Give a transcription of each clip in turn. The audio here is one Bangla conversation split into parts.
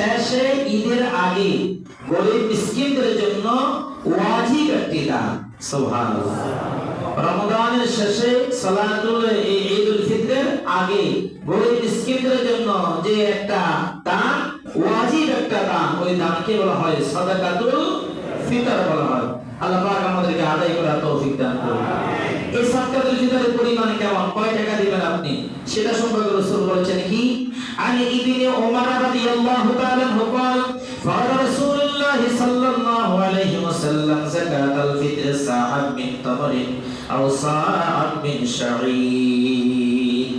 শেষে ঈদের আগে গরিব মিসকিনদের জন্য ওয়াজিব একটি দান। সুবহানাল্লাহ। রমজানের শেষে সালাতুল ঈদুল ফিতরের আগে গরিব মিসকিনদের জন্য যে একটা দান, ওয়াজিব একটা দান, ওই দানকে বলা হয় সাদাকাতুল ফিতর বলা হয়। আল্লাহ পাক আমাদেরকে আদায় করার তৌফিক দান করুন। এই সাদাকাতুল ফিতরের পরিমাণ কেমন, কয় টাকা দিবেন আপনি, সেটা সম্পর্কে রাসূল বলেছেন কি, আনি ইবনে ওমর রাদিয়াল্লাহু তাআলা আনহু قال قال رسول الله صلى الله عليه وسلم زكاة الفطر صاعا من تمر أو صاعا من شعير।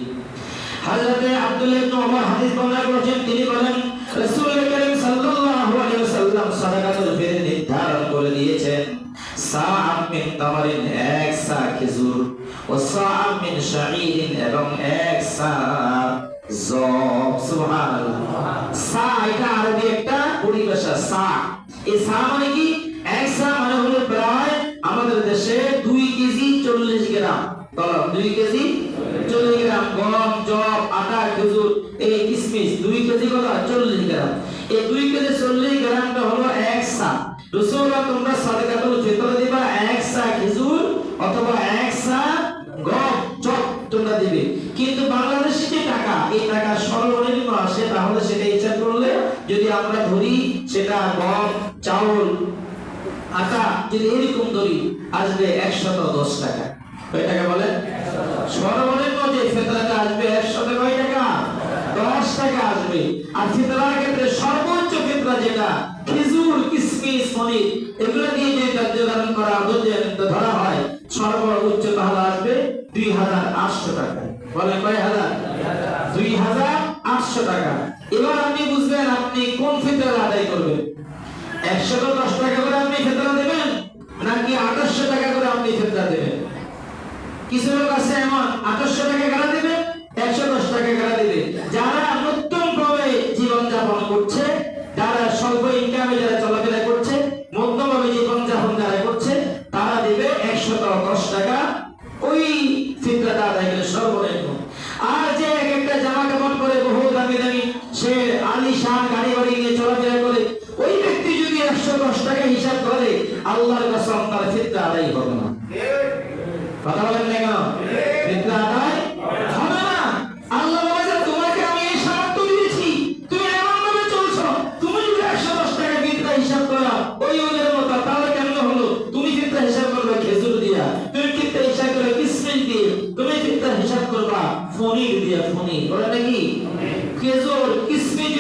হযরত আব্দুল্লাহ ইবনে ওমর হাদিস বর্ণনা করেছেন, তিনি বলেন রাসূল করিম সাল্লাল্লাহু আলাইহি ওয়াসাল্লাম সাদাকাতুল ফিতর নির্ধারণ করে দিয়েছেন সাআ মিন তামারিন, এক সা খেজুর, ও সাআ মিন শাঈরিন, এবং এক সা জব। সুবহানাল্লাহ। সা এটা আরবি একটা পরিভাষা। সা, এই সা মানে কি, এক সা মানে হলো প্রায় আমাদের দেশে 2 কেজি 40 গ্রাম। বলো 2 কেজি 40 গ্রাম গম, জব, আটা, খেজুর, এই কিশমিশ 2 কেজি কত 40 গ্রাম। এই 2 কেজি 40 গ্রামটা হলো এক সা। রাসূলুল্লাহ তোমরা সাদাকাতুল ফিতর দিবা এক সা খেজুর অথবা এক সা গম, জব তোমরা দিবে। কিন্তু বাংলাদেশে যে টাকা, এই টাকা সর্বনিম্ন আসে, তাহলে সেটা হিসাব করলে যদি আমরা ধরি সেটা গম, চাউল, আটা যদি এরকম ধরি, আসবে 110 টাকা। কয় টাকা বলেন? সর্বনিম্ন যে ফিতরাটা আসবে 100 কয় টাকা? 10 টাকা আসবে। আর ফিতরার ক্ষেত্রে সর্বোচ্চ ফিতরা যেটা খেজুর, কিশমিশ, পনির এগুলো দিয়ে যে নির্ধারণ করা ধরা হয়, সর্বোচ্চ তাহলে আসবে 2800 টাকা। বলে কয় হাজার? 2800 টাকা। এবার আপনি বুঝবেন আপনি কোন ফিতরা আদায় করবেন। 110 টাকা করে আপনি ফিতরা দেবেন নাকি 2800 টাকা করে আপনি ফিতরা দেবেন? কিছু লোক আছে এমন 2800 টাকা গাড়া দিবে, 110 টাকা গাড়া দিবে। যারা মধ্যম ভাবে জীবন যাপন করছে, যারা স্বল্প ইনকামে যারা চলাফেরা করছে, মধ্যম ভাবে জীবন যাপন যারা করছে, তারা দিবে 110 টাকা ওই ফিতরাটা আদায় করে সর্বনিম্ন। আর যে এক একটা জামা কাপড় পরে, বহু দামি দামি, সে আলিশান গাড়ি বাড়ি নিয়ে চলাফেরা করে, ওই ব্যক্তি যদি 110 টাকা হিসাব করে, আল্লাহর কসম তার ফিতরা আদায় হবে না। কথা বলেন না কেন? ফিতরা আদায় হবে না। আল্লাহ বলে তোমাকে আমি এই সামর্থ্য দিয়েছি, তুমি এমন ভাবে চলছো, তুমি যদি 110 টাকা ফিতরা হিসাব করো ওই ওদের মতো, তাহলে কেমন হলো? তুমি ফিতরা হিসাব করবে খেজুর দিয়া, তুমি ফিতরা হিসাব করবে কিশমিশ দিয়ে, তুমি ফিতরা হিসাব করবা পনির দিয়া। পনির বলে নাকি খেজুর, কিশমিশ